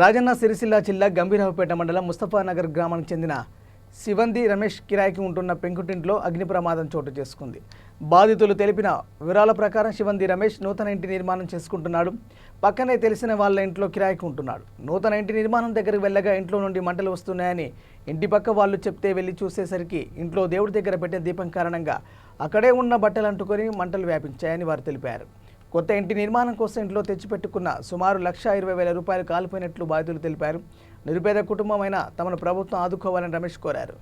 రాజన్న సిరిసిల్ల జిల్లా గంభీరావుపేట మండలం ముస్తఫానగర్ గ్రామానికి చెందిన శివంది రమేష్ కిరాయికి ఉంటున్న పెంకుటింట్లో అగ్ని ప్రమాదం చోటు చేసుకుంది. బాధితులు తెలిపిన వివరాల ప్రకారం శివంది రమేష్ నూతన ఇంటి నిర్మాణం చేసుకుంటున్నాడు. పక్కనే తెలిసిన వాళ్ళ ఇంట్లో కిరాయికి ఉంటున్నాడు. నూతన ఇంటి నిర్మాణం దగ్గరికి వెళ్ళగా ఇంట్లో నుండి మంటలు వస్తున్నాయని ఇంటి పక్క వాళ్ళు చెప్తే వెళ్ళి చూసేసరికి ఇంట్లో దేవుడి దగ్గర పెట్టిన దీపం కారణంగా అక్కడే ఉన్న బట్టలు అంటుకొని మంటలు వ్యాపించాయని వారు తెలిపారు. కొత్త ఇంటి నిర్మాణం కోసం ఇంట్లో తెచ్చిపెట్టుకున్న సుమారు 1,20,000 రూపాయలు కాలిపోయినట్లు బాధితులు తెలిపారు. నిరుపేద కుటుంబమైన తమను ప్రభుత్వం ఆదుకోవాలని రమేష్ కోరారు.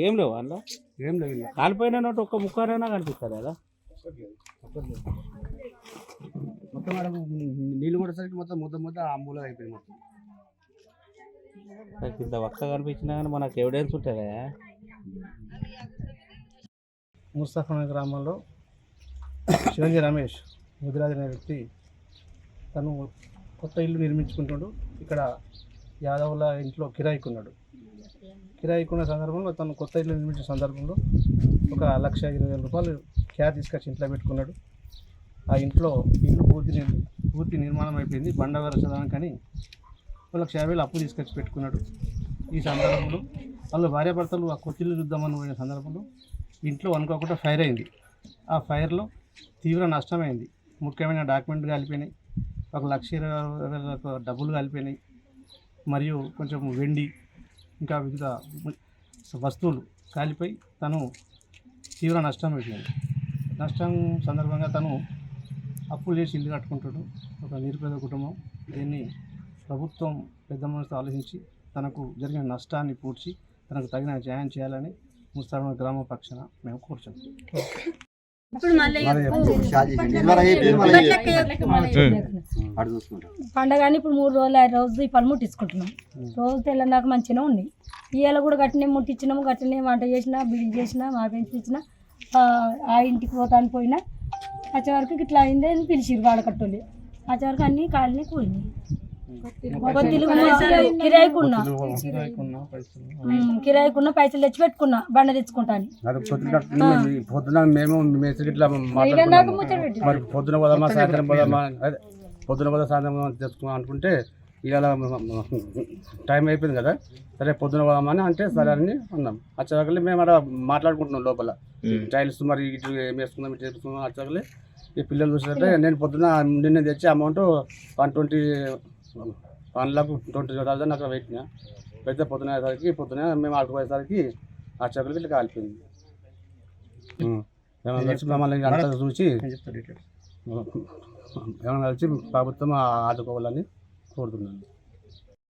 ఏం లేవు అందులో ఏం లేవు కాలిపోయిన నోటు ఒక్క ముక్కరైనా కనిపిస్తారు కదా మొత్తం నీళ్ళు కూడా సరికి మొత్తం ముద్ద ఆ మూల అయిపోయింది. మొత్తం ఇంత వక్క కనిపించినా కానీ మనకు ఎవిడెన్స్ ఉంటుందా? ముస్తఫానగర్ గ్రామంలో శివంది రమేష్ ముదిరాజ్ అనే వ్యక్తి తను కొత్త ఇల్లు నిర్మించుకుంటున్నాడు. ఇక్కడ యాదవుల ఇంట్లో కిరాయికున్నాడు. కిరాయికున్న సందర్భంలో తను కొత్త ఇల్లు నిర్మించిన సందర్భంలో ఒక 1,20,000 రూపాయలు క్యాష్ తీసుకొచ్చి ఇంట్లో పెట్టుకున్నాడు. ఆ ఇంట్లో ఇల్లు పూర్తి నిర్మాణం అయిపోయింది. బండ వరసదానికని 1,50,000 అప్పు తీసుకొచ్చి పెట్టుకున్నాడు. ఈ సందర్భంలో వాళ్ళు భార్యాభర్తలు ఆ కొత్తిల్లు చూద్దామని పోయిన సందర్భంలో ఇంట్లో అనుకోకుండా ఫైర్ అయింది. ఆ ఫైర్లో తీవ్ర నష్టమైంది. ముఖ్యమైన డాక్యుమెంట్ కాలిపోయినాయి. 1,20,000 డబ్బులు కాలిపోయినాయి. మరియు కొంచెం వెండి ఇంకా వివిధ వస్తువులు కాలిపోయి తను తీవ్ర నష్టం అయిపోయింది. నష్టం సందర్భంగా తను అప్పులు చేసి ఇల్లు కట్టుకుంటాడు. ఒక నిరుపేద కుటుంబం. దీన్ని ప్రభుత్వం పెద్ద మనసుతో ఆలోచించి తనకు జరిగిన నష్టాన్ని పూడ్చి తనకు తగిన న్యాయం చేయాలని ముస్తాఫానగర్ గ్రామ పక్షాన మేము కోరుచున్నాం. పండగని ఇప్పుడు 3 రోజులు 5 రోజులు ఈ పళ్ళు ముట్టించుకుంటున్నాం. రోజు తెల్లదాకా మంచిగా ఉంది. ఇవాళ కూడా గట్టినే ముట్టించినాము. గట్టినే వంట చేసినా బిల్లు చేసినా మా పెంచినా ఆ ఇంటికి పోతాను పోయినా వచ్చే వరకు ఇట్లా అయింది అని పిలిచిరు వాడకట్టోళ్ళు. వచ్చే వరకు అన్ని కాళ్ళని కూలినాయి. కిరాయికున్న పైసలు తెచ్చి పెట్టుకున్నా బండ తెచ్చుకుంటాను. పొద్దున మేము మరి పొద్దున పోదామా సాయంత్రం పోదామా పొద్దున పోదా సాయంత్రం తెచ్చుకున్నాం అనుకుంటే ఇవాళ టైం అయిపోయింది కదా, సరే పొద్దున పోదామని అంటే సరే అని అన్నాం. వచ్చేవాళ్ళకి మేము అక్కడ మాట్లాడుకుంటున్నాం లోపల టైల్స్ మరి ఇటు ఏం వేసుకుందాం ఇటు వేసుకుందాం. వచ్చేవాళ్ళకి ఈ పిల్లలు చూసినట్టే నేను పొద్దున నిన్న తెచ్చి అమౌంట్ 1,20,000 అక్కడ పెట్టినా. పెద్ద పొద్దున అయ్యేసరికి పొద్దున మేము ఆడుకుపోయేసరికి ఆ చెక్కలకి ఇట్లా కాలిపోయింది. ఏమైనా కలిసి మమ్మల్ని అంతా చూసి ఏమైనా కలిసి ప్రభుత్వం ఆదుకోవాలని కోరుతున్నాను.